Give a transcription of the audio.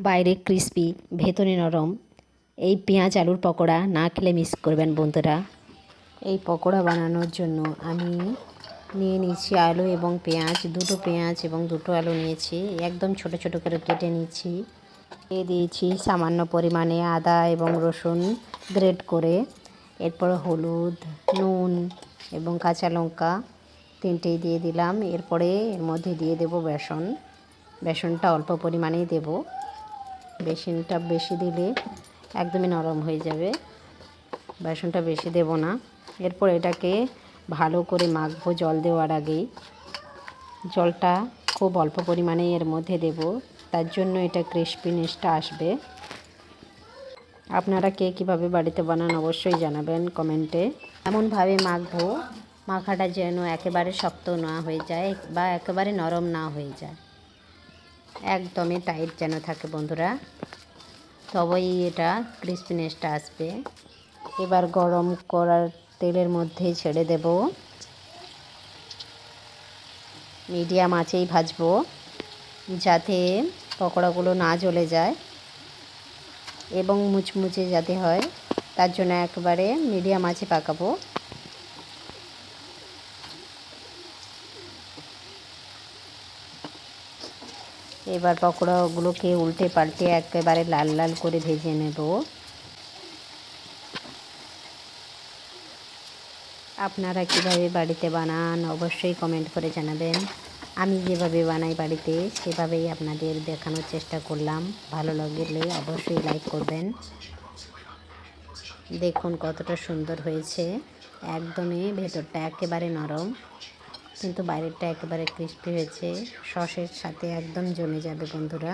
বাইরে ক্রিস্পি ভেতরে নরম এই পেঁয়াজ আলুর পকোড়া না খেলে মিস করবেন বন্ধুরা। এই পকোড়া বানানোর জন্য আমি নিয়ে নিয়েছি আলু এবং পেঁয়াজ, দুটো পেঁয়াজ এবং দুটো আলু নিয়েছি, একদম ছোট ছোট করে কেটে নিয়েছি। দিয়ে দিয়েছি সামান্য পরিমাণে আদা এবং রসুন গ্রেট করে, এরপর হলুদ, নুন এবং কাঁচা লঙ্কা তিনটেই দিয়ে দিলাম। এরপরে এর মধ্যে দিয়ে দেব বেসন। বেসনটা অল্প পরিমাণেই দেব, বেসনটা বেশি দিলে একদমই নরম হয়ে যাবে, বেসনটা বেশি দেব না। এরপর এটাকে ভালো করে মাখবো জল দেওয়ার আগেই। জলটা খুব অল্প পরিমাণে এর মধ্যে দেব, তার জন্য এটা ক্রিস্পিনেসটা আসবে। আপনারা কে কীভাবে বাড়িতে বানান অবশ্যই জানাবেন কমেন্টে। এমনভাবে মাখবো মাখাটা যেন একেবারে শক্ত না হয়ে যায় বা একেবারে নরম না হয়ে যায়, একদমই টাইট যেন থাকে বন্ধুরা, তবেই এটা ক্রিস্পিনেসটা আসবে। এবার গরম করার তেলের মধ্যে ছেড়ে দেব, মিডিয়াম আঁচেই ভাজবো যাতে পকোড়াগুলো না জ্বলে যায় এবং মুচমুচে যাতে হয়, তার জন্য একবারে মিডিয়াম আঁচে পাকাবো। এবার পকোড়াগুলোকে উল্টে পাল্টে একেবারে লাল লাল করে ভেজে নেব। আপনারা কীভাবে বাড়িতে বানান অবশ্যই কমেন্ট করে জানাবেন। আমি যেভাবে বানাই বাড়িতে সেভাবেই আপনাদের দেখানোর চেষ্টা করলাম। ভালো লাগলে অবশ্যই লাইক করবেন। দেখুন কতটা সুন্দর হয়েছে, একদমই ভেতরটা একেবারে নরম কিন্তু বাইরেরটা একেবারে ক্রিস্পি হয়েছে, সসের সাথে একদম জমে যাবে বন্ধুরা।